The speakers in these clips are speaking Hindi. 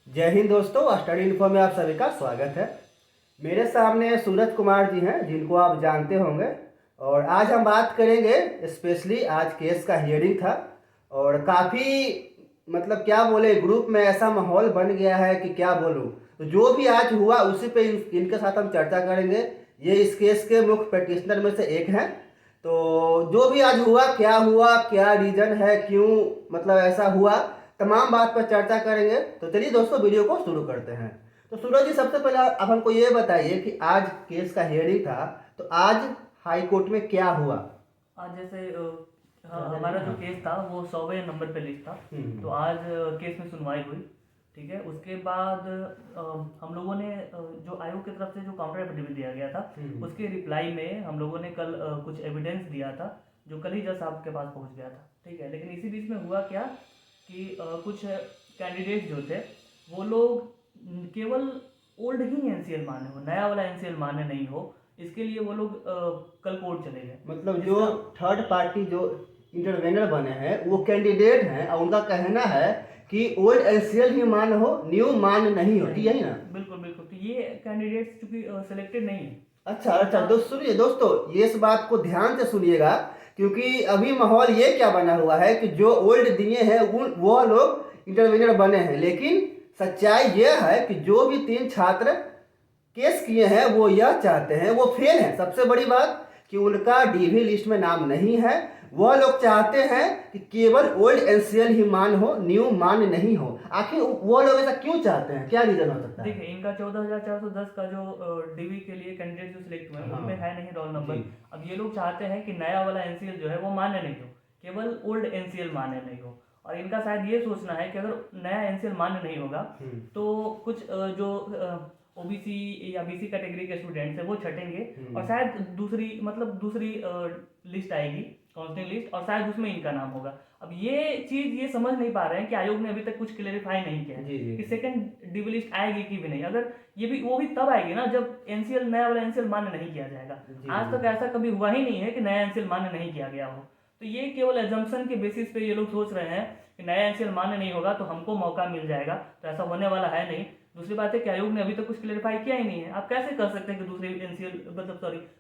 जय हिंद दोस्तों, स्टडी इन्फो में आप सभी का स्वागत है। मेरे सामने सूरज कुमार जी हैं, जिनको आप जानते होंगे। और आज हम बात करेंगे, स्पेशली आज केस का हियरिंग था और काफ़ी मतलब क्या बोले, ग्रुप में ऐसा माहौल बन गया है कि क्या बोलूँ। तो जो भी आज हुआ उसी पे इनके साथ हम चर्चा करेंगे। ये इस केस के मुख्य पिटिशनर में से एक हैं। तो जो भी आज हुआ, क्या रीज़न है, क्यों मतलब ऐसा हुआ, तमाम बात पर चर्चा करेंगे। तो चलिए दोस्तों, वीडियो को शुरू करते हैं। तो सूरज जी, सबसे पहले आप हमको ये बताइए कि आज केस का हियरिंग था, तो आज हाई कोर्ट में क्या हुआ। आज जैसे हाँ, हमारा जो केस था वो 100वें नंबर पे लिस्ट था। तो आज केस में सुनवाई हुई। ठीक है, उसके बाद हम लोगों ने जो आयोग की तरफ से जो काउंटर एफिडेविट दिया गया था उसके रिप्लाई में हम लोगों ने कल कुछ एविडेंस दिया था, जो कल ही जज साहब के पास पहुंच गया था। ठीक है, लेकिन इसी बीच में हुआ क्या कि कुछ कैंडिडेट जो थे वो लोग केवल ओल्ड ही एनसीएल माने हो, नया वाला एनसीएल माने नहीं हो, इसके लिए वो लोग कल कोर्ट चले गए। मतलब जो थर्ड पार्टी जो इंटरवेनर बने हैं वो कैंडिडेट हैं और उनका कहना है कि ओल्ड एनसीएल ही मान हो, न्यू मान नहीं होती, यही ना। बिल्कुल बिल्कुल, तो ये कैंडिडेट्स चूंकि सिलेक्टेड नहीं है। अच्छा दोस्त सुनिए दोस्तों, ये इस बात को ध्यान से सुनिएगा, क्योंकि अभी माहौल ये क्या बना हुआ है कि जो ओल्ड दिए हैं वो लोग इंटरवेनर बने हैं, लेकिन सच्चाई ये है कि जो भी 3 छात्र केस किए हैं वो यह चाहते हैं, वो फेल हैं। सबसे बड़ी बात कि उनका डीवी लिस्ट में नाम नहीं है। वह लोग चाहते हैं कि केवल ओल्ड एनसीएल ही मान हो, न्यू मान नहीं हो। आखिर वो लोग ऐसा क्यों चाहते हैं, क्या रीजन हो सकता है? देखिए, इनका 14,410 का जो डीवी के लिए कैंडिडेट जो सिलेक्ट हुए हैं उनमें है नहीं रोल नंबर। अब ये लोग चाहते हैं कि नया वाला एनसीएल जो है वो मान्य नहीं हो, केवल ओल्ड एनसीएल मान्य नहीं हो। और इनका शायद ये सोचना है कि अगर नया एनसीएल मान्य नहीं होगा तो कुछ जो ओबीसी या बीसी कैटेगरी के स्टूडेंट्स हैं वो छटेंगे और शायद दूसरी लिस्ट आएगी, काउंसलिंग लिस्ट, और शायद उसमें इनका नाम होगा। अब ये चीज ये समझ नहीं पा रहे हैं कि आयोग ने अभी तक कुछ क्लेरिफाई नहीं किया है कि सेकंड डीवी लिस्ट आएगी कि भी नहीं। अगर ये भी वो भी तब आएगी ना जब एनसीएल नया वाला एनसीएल मान्य नहीं किया जाएगा। आज तक ऐसा कभी हुआ ही नहीं है कि नया एनसीएल मान्य नहीं किया गया हो। तो ये केवल एजम्पशन के बेसिस पे ये लोग सोच रहे हैं कि नया एनसीएल मान्य नहीं होगा तो हमको मौका मिल जाएगा, तो ऐसा होने वाला है नहीं। दूसरी बात है कि आयोग ने अभी तक कुछ क्लेरिफाई किया ही नहीं है। आप कैसे कर सकते हैं कि दूसरी एनसीएल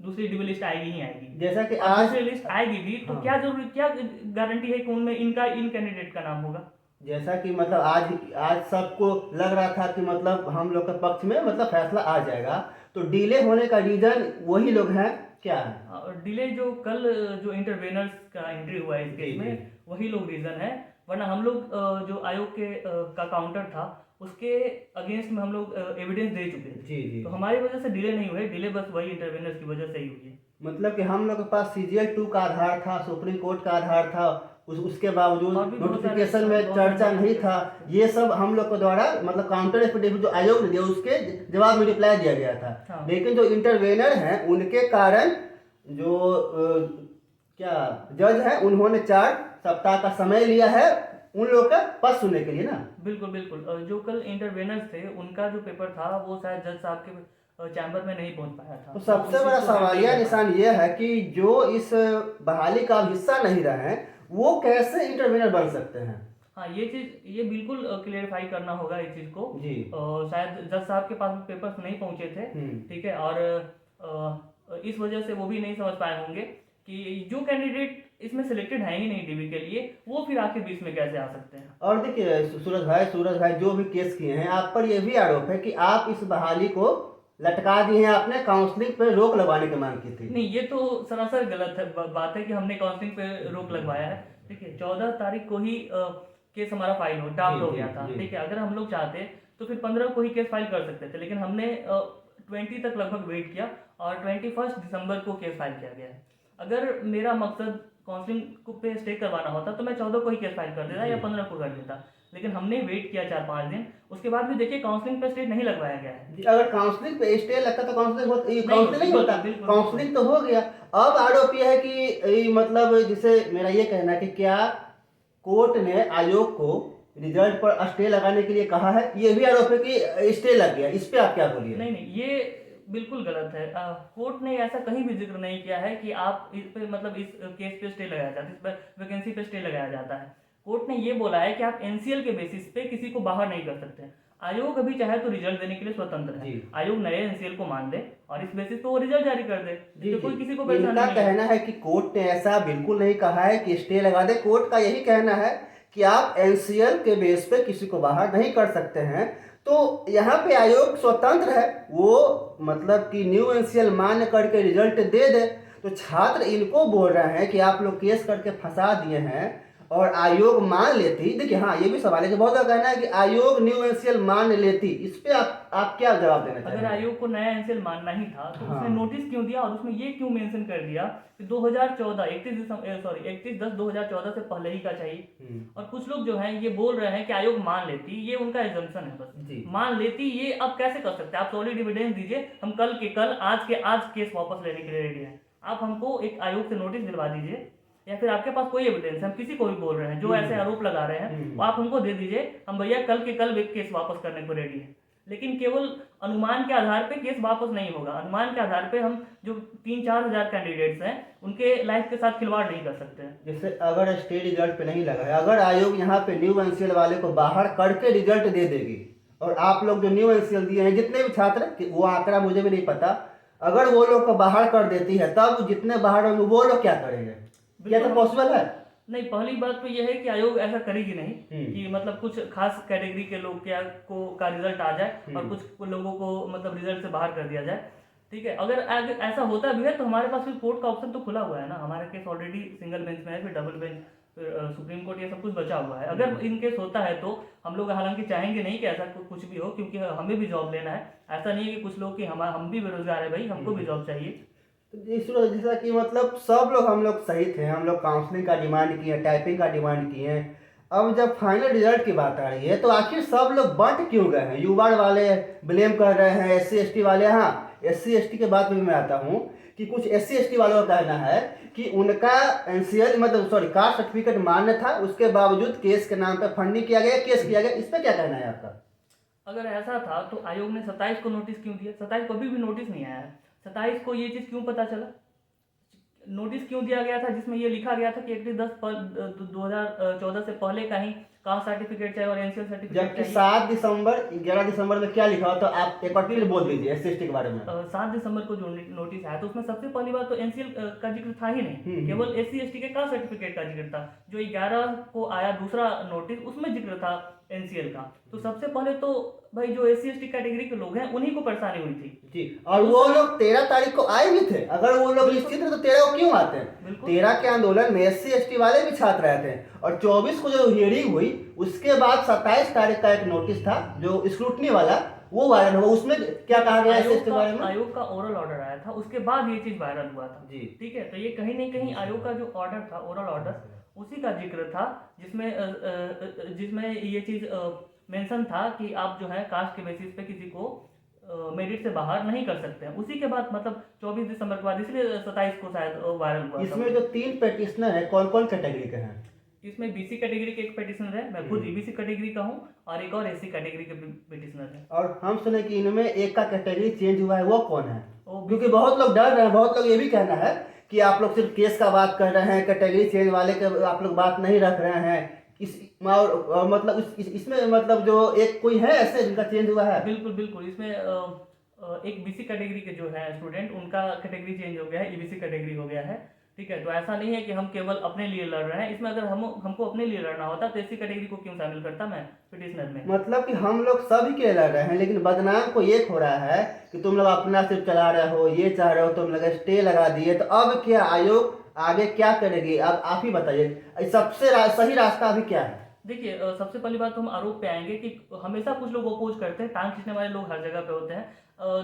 दूसरी डीवी लिस्ट आएगी ही आएगी। जैसा कि आज आज दूसरी लिस्ट आएगी भी तो क्या जरूरी, क्या गारंटी है कि उनमें इन कैंडिडेट का नाम होगा। जैसा कि मतलब आज सबको लग रहा था कि मतलब हम लोग के पक्ष में मतलब फैसला आ जाएगा, तो डिले होने का रीजन वही लोग हैं, क्या है? डिले जो कल जो इंटरवेनर्स का एंट्री हुआ है इस केस में वही लोग रीजन है। वरना हम लोग जो आयोग के का काउंटर था उसके अगेंस्ट में हम लोग एविडेंस दे चुके थे। तो हमारी वजह से डिले नहीं हुए, डिले बस वही इंटरवेनर्स की वजह से ही हुई है। मतलब कि हम लोग के पास सीजीएल 2 का आधार था, सुप्रीम कोर्ट का आधार था, उसके बावजूद नोटिफिकेशन में चर्चा नहीं था। ये सब हम लोग के द्वारा मतलब काउंटर एफिडेविट जो आयोग ने दिया उसके जवाब में रिप्लाई दिया गया था। लेकिन जो इंटरवेनर हैं उनके कारण जो क्या जज है उन्होंने 4 सप्ताह का समय लिया है उन लोग का पक्ष सुनने के लिए ना। बिल्कुल बिल्कुल, जो कल इंटरवेनर्स थे उनका जो पेपर था वो शायद जज साहब के चैम्बर में नहीं पहुंच पाया था। तो सबसे बड़ा सवालिया निशान ये है कि जो इस बहाली का हिस्सा नहीं रहे हैं वो कैसे इंटरवेनर बन सकते हैं। हाँ, ये बिल्कुल क्लियरिफाई करना होगा इस चीज को जी। शायद जज साहब के पास पेपर्स नहीं पहुंचे थे। ठीक है, और इस वजह से वो भी नहीं समझ पाए होंगे कि जो कैंडिडेट इसमें सिलेक्टेड है ही नहीं डीवी के लिए वो फिर आखिर बीच में कैसे आ सकते हैं। और देखिए सूरज भाई जो भी केस किए हैं, आप पर यह भी आरोप है कि आप इस बहाली को लटका दिए हैं, आपने काउंसलिंग पे रोक लगाने की मांग की थी। नहीं, ये तो सरासर गलत है बात है कि हमने काउंसलिंग पे रोक लगवाया है। ठीक है, 14 तारीख को ही केस हमारा फाइल ड्राफ्ट हो गया था। ठीक है, अगर हम लोग चाहते तो फिर 15 को ही केस फाइल कर सकते थे, लेकिन हमने 20 तक लगभग वेट किया और 21 दिसंबर को केस फाइल किया गया है। अगर मेरा मकसद काउंसलिंग पे स्टे करवाना होता तो मैं 14 को ही केस फाइल कर देता या 15 को कर देता, लेकिन हमने वेट किया 4-5 दिन। उसके बाद भी देखिए काउंसलिंग पे स्टे नहीं लगवाया गया है। अगर काउंसलिंग पे स्टे लगता तो काउंसलिंग नहीं होता, काउंसलिंग तो हो गया। अब आरोप यह है कि मतलब जिसे मेरा ये कहना है कि क्या कोर्ट ने आयोग को रिजल्ट पर स्टे लगाने के लिए कहा है, ये भी आरोप है कि स्टे लग गया। इस पे आप क्या बोलिए? नहीं, ये बिल्कुल गलत है। कोर्ट ने ऐसा कहीं भी जिक्र नहीं किया है कि आप इस पे इस केस पे स्टे लगाया जाता है, इस पर वैकेंसी पे स्टे लगाया जाता है। कोर्ट ने ये बोला है कि आप एनसीएल के बेसिस पे किसी को बाहर नहीं कर सकते। आयोग अभी चाहे तो रिजल्ट देने के लिए स्वतंत्र है। जी। आयोग नए एनसीएल को मान दे और इस बेसिस पे वो रिजल्ट जारी कर दे, जी तो जी कोई किसी को परेशानी इनका नहीं है। कहना है कि कोर्ट ने ऐसा बिल्कुल नहीं कहा है कि स्टे लगा दे। कोर्ट का यही कहना है कि आप एनसीएल के बेस पे किसी को बाहर नहीं कर सकते हैं। तो यहाँ पे आयोग स्वतंत्र है, वो मतलब कि न्यू एनसीएल मान्य करके रिजल्ट दे दे। तो छात्र इनको बोल रहे हैं कि आप लोग केस करके फंसा दिए हैं और आयोग मान लेती। देखिए हाँ, ये भी सवाल है कि बहुत का कहना है कि आयोग न्यू एनसीएल मान लेती। इस पे आप क्या जवाब देना अगर चाहेंगे? आयोग को नया एनसीएल मानना ही था तो हाँ। उसने नोटिस क्यों दिया और उसमें ये क्यों मेंशन कर दिया कि 2014 31/10/2014 से पहले ही का चाहिए। और कुछ लोग जो हैं ये बोल रहे हैं कि आयोग मान लेती, ये उनका एजम्पशन है बस। जी। मान लेती ये अब कैसे कर सकते हैं? आप सॉलिड एविडेंस दीजिए, हम कल के कल आज के आज केस वापस लेने के लिए रेडी हैं। आप हमको एक आयोग से नोटिस दिलवा दीजिए, या फिर आपके पास कोई एविडेंस, हम किसी को भी बोल रहे हैं जो ऐसे आरोप लगा रहे हैं, वो आप हमको दे दीजिए, हम भैया कल के कल केस वापस करने को रेडी हैं। लेकिन केवल अनुमान के आधार पे केस वापस नहीं होगा। अनुमान के आधार पे हम जो 3-4 हज़ार कैंडिडेट्स हैं उनके लाइफ के साथ खिलवाड़ नहीं कर सकते हैं। जैसे अगर स्टे रिजल्ट पे नहीं लगा है, अगर आयोग यहाँ पे न्यू एनसीएल वाले को बाहर करके रिजल्ट दे देगी और आप लोग जो न्यू एनसीएल दिए हैं जितने भी छात्र, वो आंकड़ा मुझे भी नहीं पता, अगर वो लोग को बाहर कर देती है तब जितने बाहर होंगे वो लोग क्या करेंगे? क्या तो पॉसिबल है? नहीं, पहली बात तो यह है कि आयोग ऐसा करेगी नहीं कि मतलब कुछ खास कैटेगरी के लोग का रिजल्ट आ जाए और कुछ लोगों को मतलब रिजल्ट से बाहर कर दिया जाए। ठीक है, अगर ऐसा होता भी है तो हमारे पास फिर कोर्ट का ऑप्शन तो खुला हुआ है ना। हमारा केस ऑलरेडी सिंगल बेंच में है, फिर डबल बेंच, फिर सुप्रीम कोर्ट, ये सब कुछ बचा हुआ है। अगर इन केस होता है तो हम लोग हालांकि चाहेंगे नहीं कि ऐसा कुछ भी हो, क्योंकि हमें भी जॉब लेना है। ऐसा नहीं है कि कुछ लोग कि हम भी बेरोजगार है भाई, हमको भी जॉब चाहिए। जैसा कि मतलब सब लोग हम लोग सही थे, हम लोग काउंसलिंग का डिमांड किए, टाइपिंग का डिमांड किए। अब जब फाइनल रिजल्ट की बात आ रही है तो आखिर सब लोग बंट क्यों गए हैं? युवा वाले ब्लेम कर रहे हैं, SC ST वाले। हाँ, SC ST के बात में मैं आता हूँ कि कुछ SC ST वालों का कहना है कि उनका एनसीएल मतलब कास्ट सर्टिफिकेट मान्य था, उसके बावजूद केस के नाम पर फंडिंग किया गया, केस किया गया। इस पर क्या कहना है आपका? अगर ऐसा था तो आयोग ने 27 को नोटिस क्यों दिया? 27 को अभी भी नोटिस नहीं आया है। 27 को ये चीज़ क्यों पता चला? नोटिस क्यों दिया गया था जिसमें ये लिखा गया था कि 31/10/2014 से पहले का ही कास्ट सर्टिफिकेट चाहिए और एनसीएल सर्टिफिकेट जबकि चाहिए। 7 दिसंबर 11 दिसंबर में क्या लिखा हो, तो आप एक बार फिर बोल दीजिए SC ST के बारे में। 7 दिसंबर को जो नोटिस आया तो उसमें सबसे पहली बात तो एनसीएल का जिक्र था ही नहीं, केवल SC ST के कास्ट सर्टिफिकेट का जिक्र था। जो 11 को आया दूसरा नोटिस, उसमें जिक्र था एनसीएल का। तो सबसे पहले तो भाई जो SC ST कैटेगरी के लोग हैं उन्हीं को परेशानी हुई थी जी। और वो लोग 13 तारीख को आए भी थे। अगर वो लोग निश्चित थे तो 13 को क्यों आते हैं? 13 के आंदोलन में SC ST वाले भी छात्र आए थे और 24 को जो हियरिंग हुई उसके बाद 27 तारीख का एक नोटिस था जो स्क्रूटनी वाला, वो वायरल हुआ। उसमें क्या कहा गया SC ST के बारे में? आयोग का ओरल ऑर्डर आया था, उसके बाद ये चीज वायरल हुआ था जी। ठीक है, तो ये कहीं ना कहीं आयोग का जो ऑर्डर था, ओरल ऑर्डर, उसी का जिक्र था जिसमें ये चीज मेंशन था कि आप जो है कास्ट के बेसिस पे किसी को मेरिट से बाहर नहीं कर सकते हैं। उसी के बाद मतलब 24 दिसंबर के बाद, इसलिए 27 को शायद वायरल हुआ। इसमें जो 3 पेटिशनर है कौन कौन कैटेगरी के हैं? इसमें BC कैटेगरी के एक पेटिशनर है, मैं खुद EBC कैटेगरी का हूँ, और एक और SC कैटेगरी के पेटिशनर है। और हम सुने कि इनमें एक का कैटेगरी चेंज हुआ है, वो कौन है? क्योंकि बहुत लोग डर रहे हैं, बहुत लोग ये भी कहना है कि आप लोग सिर्फ केस का बात कर रहे हैं, कैटेगरी चेंज वाले के आप लोग बात नहीं रख रहे हैं। और मतलब इसमें मतलब जो एक कोई है ऐसे जिनका चेंज हुआ है? बिल्कुल बिल्कुल, इसमें एक BC कैटेगरी के जो है स्टूडेंट, उनका कैटेगरी चेंज हो गया है, EBC कैटेगरी हो गया है। ठीक है, तो ऐसा नहीं है कि हम केवल अपने लिए लड़ रहे हैं। इसमें अगर हमको अपने लिए लड़ना होता तो SC कैटेगरी को क्यों शामिल करता मैं पिटिशनर में? मतलब कि हम लोग सभी के लड़ रहे हैं, लेकिन बदनाम को एक हो रहा है कि तुम लोग अपना सिर्फ चला रहे हो, ये चाह रहे हो, तुम लोग स्टे लगा दिए। तो अब क्या आयोग आगे क्या करेगी? अब आप ही बताइए, सबसे सही रास्ता अभी क्या है? देखिए, सबसे पहली बात तो हम आरोप पे आएंगे कि हमेशा कुछ लोग अपोज करते हैं, टांग खींचने वाले लोग हर जगह पे होते हैं।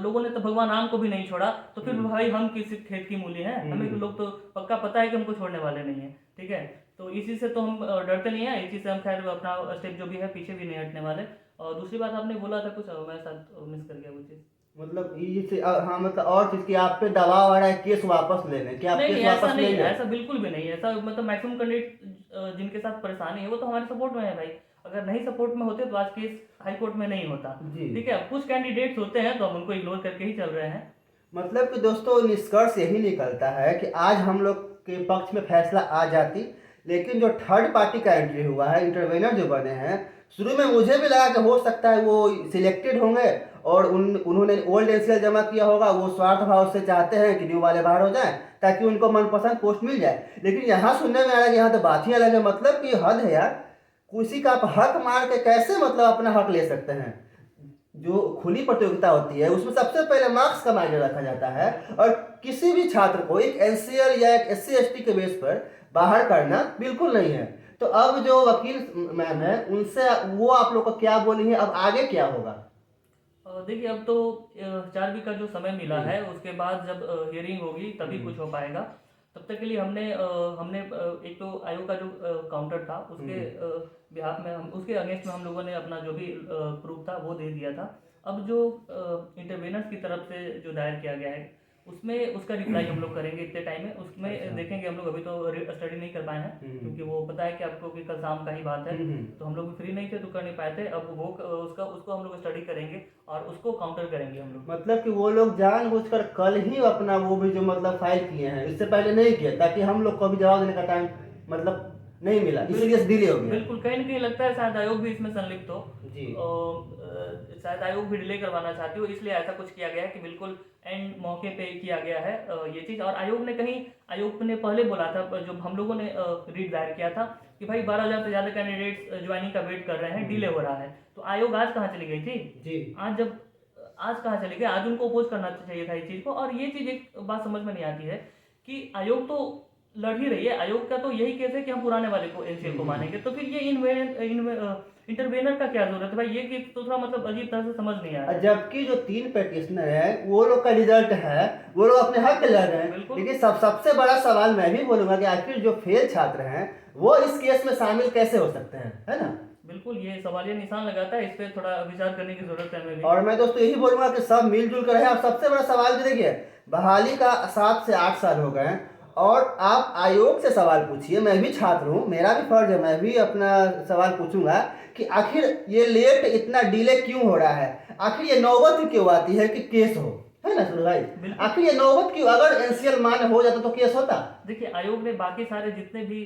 लोगों ने तो भगवान राम को भी नहीं छोड़ा, तो फिर भाई हम किस खेत की मूली हैं? हमें लोग तो पक्का पता है कि हमको छोड़ने वाले नहीं है। ठीक है, तो इसी से तो हम डरते नहीं है, इसी से हम खैर अपना स्टेप जो भी है पीछे भी नहीं हटने वाले। और दूसरी बात आपने बोला था कुछ, मैं साथ मिस कर गया वो चीज़। मतलब ये हाँ, मतलब और चीज की आप पे दबाव आ रहा है केस वापस लेने, क्या आप नहीं, केस ऐसा वापस नहीं, लेंगे? ऐसा बिल्कुल भी नहीं। ऐसा मतलब मैक्सिमम कैंडिडेट जिनके साथ परेशानी है वो तो हमारे सपोर्ट में है भाई। अगर नहीं सपोर्ट में होते तो आज केस हाई कोर्ट में नहीं होता। ठीक है, कुछ कैंडिडेट्स होते हैं तो हम उनको इग्नोर करके ही चल रहे हैं। मतलब कि दोस्तों निष्कर्ष यही निकलता है कि आज हम लोग के पक्ष में फैसला आ जाती, लेकिन जो थर्ड पार्टी का एंट्री हुआ है, इंटरवेनर जो बने हैं, शुरू में मुझे भी लगा कि हो सकता है वो सिलेक्टेड होंगे और उन्होंने ओल्ड एनसीएल जमा किया होगा, वो स्वार्थ भाव से चाहते हैं कि न्यू वाले बाहर हो जाएं ताकि उनको मनपसंद पोस्ट मिल जाए। लेकिन यहाँ सुनने में आ रहा है कि यहाँ तो बात ही अलग है। मतलब कि हद है यार, किसी का आप हक मार के कैसे मतलब अपना हक ले सकते हैं। जो खुली प्रतियोगिता होती है उसमें सबसे पहले मार्क्स का मायने रखा जाता है और किसी भी छात्र को एक एनसीएल या एक एससी एसटी के बेस पर बाहर करना बिल्कुल नहीं है। तो अब जो वकील मैम है उनसे वो आप लोग को क्या बोली है, अब आगे क्या होगा? देखिए, अब तो 4 वीक का जो समय मिला है, उसके बाद जब हियरिंग होगी तभी कुछ हो पाएगा। तब तक के लिए हमने एक तो आयोग का जो काउंटर था उसके बिहाफ में उसके अगेंस्ट में हम लोगों ने अपना जो भी प्रूफ था वो दे दिया था। अब जो इंटरवेनर्स की तरफ से जो दायर किया गया है उसमें उसका रिप्लाई हम लोग करेंगे इतने टाइम में। उसमें देखेंगे, हम लोग अभी तो स्टडी नहीं कर पाए हैं क्योंकि वो पता है कि आपको कि कल शाम का ही बात है, तो हम लोग फ्री नहीं थे तो कर नहीं पाए थे। अब वो उसको हम लोग स्टडी करेंगे और उसको काउंटर करेंगे हम लोग। मतलब कि वो लोग जानबूझकर कल ही अपना वो भी जो मतलब फाइल किए हैं, इससे पहले नहीं किया ताकि हम लोग को भी जवाब देने का टाइम मतलब नहीं मिला, इसलिए डिले हो गया। बिल्कुल, कहीं ना कहीं लगता है शायद आयोग भी इसमें संलिप्त हो जी। शायद आयोग भी डिले करवाना चाहती हो, इसलिए ऐसा कुछ किया गया है कि बिल्कुल एंड मौके पे किया गया है ये चीज़। और आयोग ने पहले बोला था, जब हम लोगों ने रीट दायर किया था कि भाई 12,000 से ज़्यादा कैंडिडेट्स ज्वाइनिंग का वेट कर रहे हैं, डिले हो रहा है। तो आयोग आज कहाँ चली गई थी जी। आज कहाँ चले गए? आज उनको अपोज करना चाहिए था इस चीज़ को। और ये चीज़ एक बात समझ में नहीं आती है कि आयोग तो लड़ ही रही है। आयोग का तो यही केस है कि हम पुराने वाले को एनसीएल को मानेंगे, तो फिर ये इंटरवेनर का क्या जरूरत है भाई? ये केस तो थोड़ा मतलब अजीब तरह से समझ नहीं आ रहा है। जबकि जो 3 पेटिशनर है वो लोग का रिजल्ट है, वो लोग अपने हक लड़ रहे हैं। लेकिन सबसे बड़ा सवाल मैं भी बोलूंगा कि आखिर जो फेल छात्र हैं वो इस केस में शामिल कैसे हो सकते हैं, है ना? बिल्कुल, ये सवालिया निशान लगाता है, इस पे थोड़ा विचार करने की जरूरत है हमें भी। और मैं दोस्तों यही बोलूंगा कि सब मिलजुल कर रहे हैं। और सबसे बड़ा सवाल भी देखिए, बहाली का 7 से 8 साल हो गए और आप आयोग से सवाल पूछिए। मैं भी छात्र हूँ, मेरा भी फर्ज है, मैं भी अपना सवाल पूछूंगा कि आखिर ये लेट इतना डिले क्यों हो रहा है, आखिर ये नौबत क्यों आती है कि केस हो, है ना सुनील भाई? आखिर ये नौबत क्यों? अगर एनसीएल मान हो जाता तो केस होता। देखिए, आयोग ने बाकी सारे जितने भी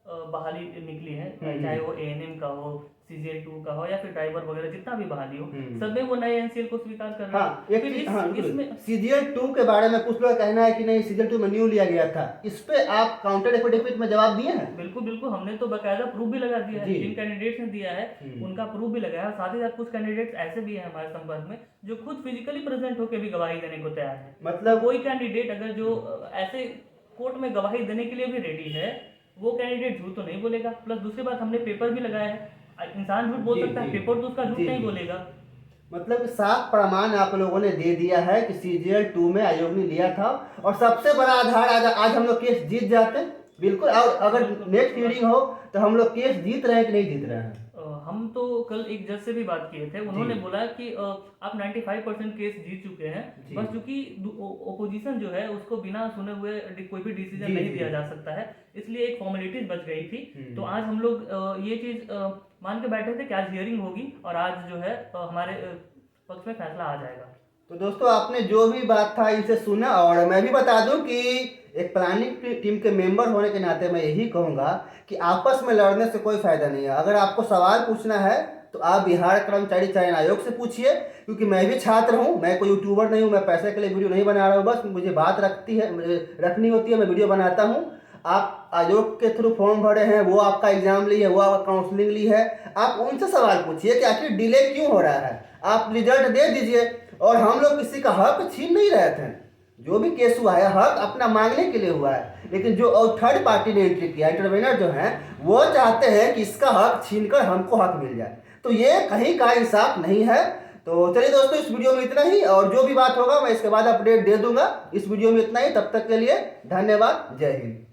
बहाली निकली है, चाहे वो एएनएम का हो, सीजीएल 2 का हो या फिर ड्राइवर वगैरह, जितना भी बहाली हो, सब में वो नए एनसीएल को स्वीकार कर रहे हैं। इसमें सीजीएल 2 के बारे में कुछ लोग कहना है कि नहीं, सीजीएल 2 में न्यू लिया गया था। इस पे आप काउंटर एफिडेविट में जवाब दिए हैं? बिल्कुल बिल्कुल, हमने तो बकायदा प्रूफ भी लगा दिया है। जिन कैंडिडेट्स ने दिया है उनका प्रूफ भी लगाया। साथ ही साथ कुछ कैंडिडेट्स ऐसे भी हैं हमारे संपर्क में जो खुद फिजिकली प्रेजेंट होकर भी गवाही देने को तैयार है। मतलब कोई कैंडिडेट अगर जो ऐसे कोर्ट में गवाही देने के लिए भी रेडी है, वो कैंडिडेट झूठ तो नहीं बोलेगा। प्लस दूसरी बात, हमने पेपर भी लगाया है। इंसान झूठ बोल सकता है, पेपर तो उसका झूठ नहीं बोलेगा। मतलब साफ प्रमाण आप लोगों ने दे दिया है कि सीजीएल 2 में आयोग ने लिया था। और सबसे बड़ा आधार, आज हम लोग केस जीत जाते बिल्कुल। और अगर नेक्स्ट हियरिंग हो तो हम लोग केस जीत रहे हैं कि नहीं जीत रहे हैं? हम तो कल एक जज से भी बात किए थे, उन्होंने बोला कि आप 95% केस जीत चुके हैं, बस क्योंकि ओपोजिशन जो है उसको बिना सुने हुए कोई भी डिसीजन नहीं दिया जा सकता है, इसलिए एक फॉर्मेलिटीज बच गई थी। तो आज हम लोग ये चीज मान के बैठे थे कि आज हियरिंग होगी और आज जो है हमारे पक्ष में फैसला आ जाएगा। तो दोस्तों, आपने जो भी बात था इनसे सुना। और मैं भी बता दूं कि एक प्लानिंग टीम के मेंबर होने के नाते मैं यही कहूँगा कि आपस में लड़ने से कोई फायदा नहीं है। अगर आपको सवाल पूछना है तो आप बिहार कर्मचारी चयन आयोग से पूछिए, क्योंकि मैं भी छात्र हूँ, मैं कोई यूट्यूबर नहीं हूँ, मैं पैसे के लिए वीडियो नहीं बना रहा हूँ। बस मुझे बात रखनी होती है, मैं वीडियो बनाता हूँ। आप आयोग के थ्रू फॉर्म भरे हैं, वो आपका एग्जाम ली है, वो आपका काउंसलिंग ली है, आप उनसे सवाल पूछिए कि आखिर डिले क्यों हो रहा है। आप रिजल्ट दे दीजिए। और हम लोग किसी का हक छीन नहीं रहे थे। जो भी केस हुआ है हक अपना मांगने के लिए हुआ है। लेकिन जो थर्ड पार्टी ने एंट्री किया, इंटरवेनर जो है, वो चाहते हैं कि इसका हक छीनकर हमको हक मिल जाए। तो ये कहीं का इंसाफ नहीं है। तो चलिए दोस्तों, इस वीडियो में इतना ही। और जो भी बात होगा मैं इसके बाद अपडेट दे दूंगा। इस वीडियो में इतना ही। तब तक के लिए धन्यवाद। जय हिंद।